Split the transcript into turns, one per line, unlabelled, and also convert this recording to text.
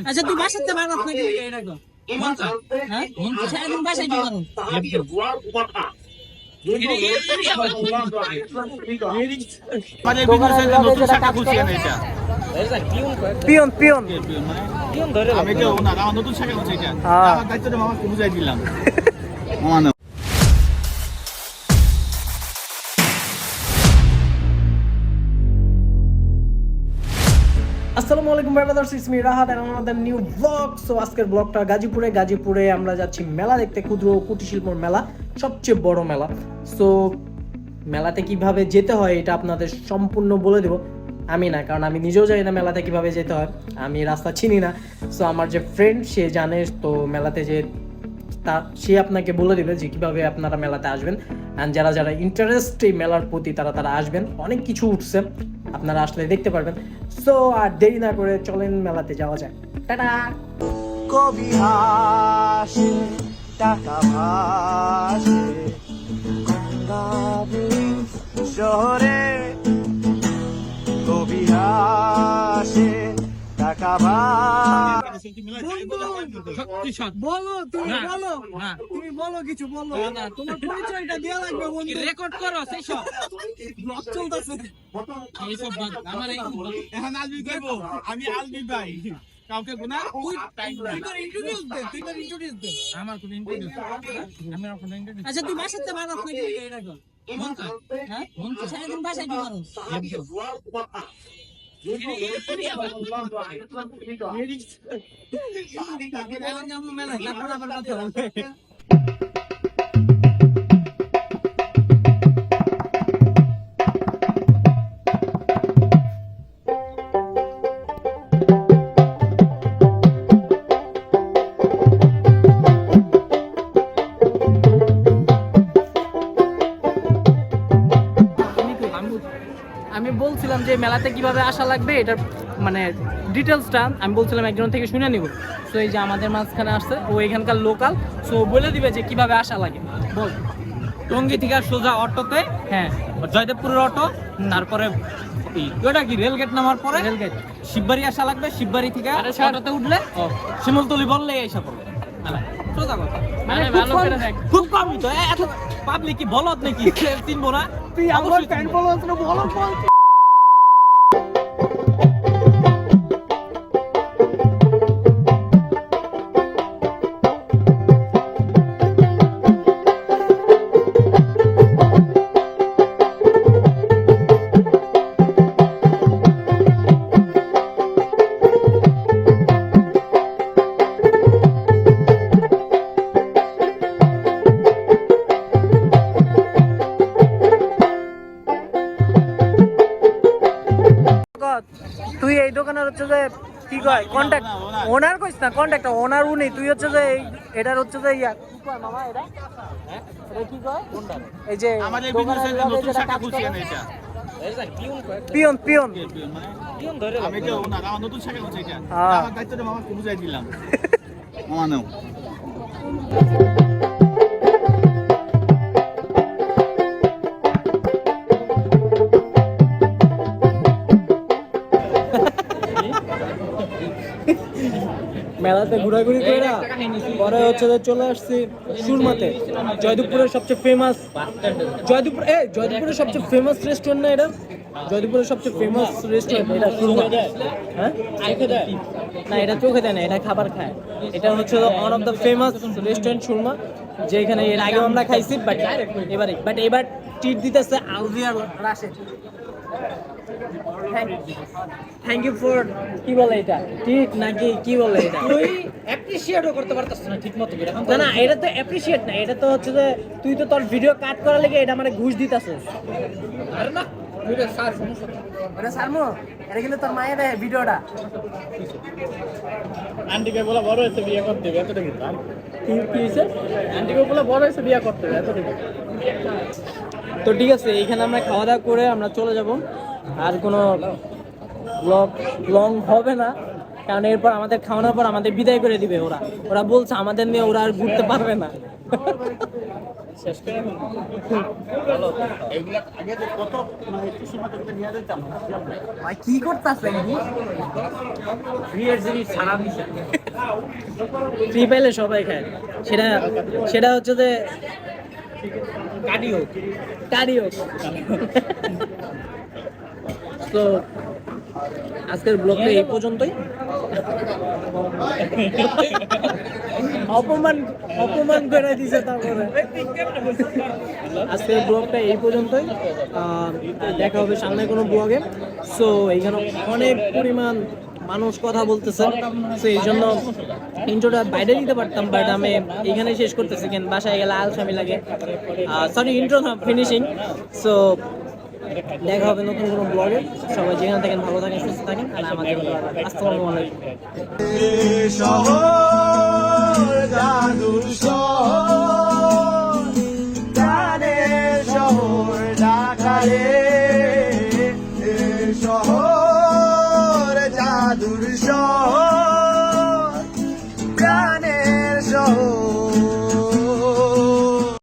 আচ্ছা তুই বাসাতে বার নাকি এটা গো হ্যাঁ সারাদিন বাসায় কি করো
পিয়ন পিয়ন
আমি তো না আমার নতুন শাখা হচ্ছে এটা আমার দায়িত্বটা মামাকে বুঝাই দিলাম মামা
আসসালামু আলাইকুম brothers, it's me Rahat and আমাদের নিউ ব্লগ। সো আজকের ব্লগটা গাজীপুরে আমরা যাচ্ছি মেলা দেখতে, ক্ষুদ্র কুটির শিল্পর মেলা, সবচেয়ে বড় মেলা। সো মেলাতে কিভাবে যেতে হয় এটা আপনাদের সম্পূর্ণ বলে দেব আমি না, কারণ আমি নিজেও জানি না মেলাতে কিভাবে যেতে হয়, আমি রাস্তা চিনি না। সো আমার যে ফ্রেন্ড সে জানে, তো মেলাতে যে সে আপনাকে বলে দেবে যে কিভাবে আপনারা মেলাতে আসবেন। অ্যান্ড যারা যারা ইন্টারেস্ট এই মেলার প্রতি তারা আসবেন, অনেক কিছু উঠছে, আপনারা আসলে দেখতে পারবেন। সো আর দেরি না করে চলেন মেলাতে যাওয়া যায়। টাটা।
কবি হাসে টাকা ভাসে শহরে, কবি হাসে টাকা ভাসে।
বলো তুমি বলো কিছু বলো, তোমার পরিচয়টা দেওয়া লাগবে বন্ধু।
রেকর্ড করো সেই সব
ব্লগ চলতেছে।
এই সব বাদ আমার
এখন আলবি কইব আমি আলবি ভাই কাউকে গুনা
ইন্ট্রোডিউস দে
আমার কোন ইন্টারভিউ আমার কোন ইন্টারভিউ আচ্ছা তুই বাসাতে বার নাকি এটা গো হ্যাঁ সারাদিন বাসায় কি করো
আমি বলছিলাম যে মেলাতে কিভাবে আসা লাগবে, এটার মানে ডিটেলসটা আমি বলছিলাম একজন থেকে শুনে নিব। সো এই যে আমাদের মাঝখানে আসছে, ও এখানকার লোকাল, সো বলে দিবে যে কিভাবে আসা লাগে। বল।
টঙ্গী থেকে সোজা অটোতে,
হ্যাঁ,
জয়দেবপুরের অটো, তারপরে ওটা কি রেলগেট নামার পরে
রেলগেট
শিববাড়ি আসা লাগবে। শিববাড়ি থেকে অটোতে উঠলে শিমুলতলি বললে এসে পড়বে। সোজা কথা,
মানে ভালো করে দেখ।
খুব কমই তো, এত পাবলিক কি বলদ নাকি চিনবো না?
তুই আমার ফ্যান ফলোয়ার্স না বলো বল। তুই এই দোকানের হচ্ছে যে কি কয় কন্ট্যাক্ট ওনার কইস না, কন্ট্যাক্ট ওনার উনি, তুই হচ্ছে যে এটার হচ্ছে যে ইয়া কি কয় মামা এটা এটা কি কয় এই যে
আমাদের বিজনেসের নতুন শাখা খুলছি না এটা
পিয়ন পিয়ন
আমি তো না আমার নতুন শাখা হচ্ছে এটা আমার দায়িত্বটা মামাকে বুঝাই দিলাম মামা নাও
মেলাতে ঘোরাঘুরি করে পরে হচ্ছে যে চলে আসছি সুরমাতে, জয়দেবপুরের সবচেয়ে ফেমাস জয়দেবপুরের সবচেয়ে ফেমাস রেস্টুরেন্ট না এটা, জয়দেবপুরের সবচেয়ে ফেমাস রেস্টুরেন্ট এটা সুরমা। হ্যাঁ না, এটা চোখে দেয় না, এটা খাবার খায়। এটা হচ্ছে one of the famous restaurant Surma, যেখানে এর আগে আমরা খাইছি, বাট এবার ট্রিট দিতেছে আলভিয়ার রাশেদ। থ্যাংক ইউ ফর কি বলে এটা ঠিক নাকি কি বলে এটা,
তুই অ্যাপ্রিশিয়েটও করতে পারতাস না ঠিকমতো।
না না, এটা তো অ্যাপ্রিশিয়েট না, এটা তো হচ্ছে যে তুই তো তোর ভিডিও কাট করার লেগে এটা মানে ঘুষ দিতাছিস।
আরে না ওটা স্যার সমস্যা
ওটা সারমো, এটা কিন্তু তোর মায়ের ভিডিওটা।
আন্টিকে বলা বড় হয়েছে বিয়ে করতে হবে এতটুকু
কি হয়েছে?
আন্টিকে বলা বড় হয়েছে বিয়ে করতে হবে এতটুকু।
তো ঠিক আছে, এইখানে আমরা খাওয়া দাওয়া করে আমরা চলে যাব, আর কোনো ব্লগ লং হবে না, কারণ এরপর আমাদের খাওয়ানোর পর আমাদের বিদায় করে দিবে ওরা বলছে আমাদের নিয়ে ওরা আর ঘুরতে পারবে না।
শেষ করে ভালো
এইগুলা আগে যে কত মানে একটু সময় ধরে নিয়ে যেতাম
ভাই কি করতেছেন
ফ্রিয়ের জিনিস ছাড়া দিছে
ফ্রি পাইলে সবাই খায় সেটা হচ্ছে যে
কার্ডিও
কারিও তো আজকের ব্লগটা এই পর্যন্তই অপমান করে দিছে তারপরে আজকের ব্লগটা এই পর্যন্তই দেখা হবে সামনে কোনো ব্লগে সো এইখানে অনেক পরিমাণ মানুষ কথা বলতেছে তো এই জন্য ইন্ট্রোটা বাইরে দিতে পারতাম বাট আমি এখানে শেষ করতেছি কেন বাসায় গেলে আলসামি লাগে সরি ইন্ট্রো না ফিনিশিং সো দেখা হবে নতুন কোনো ব্লগে সবাই যেখানে থাকেন ভালো থাকেন সুস্থ থাকেন আর আমাদের আসসালামু আলাইকুম
শহর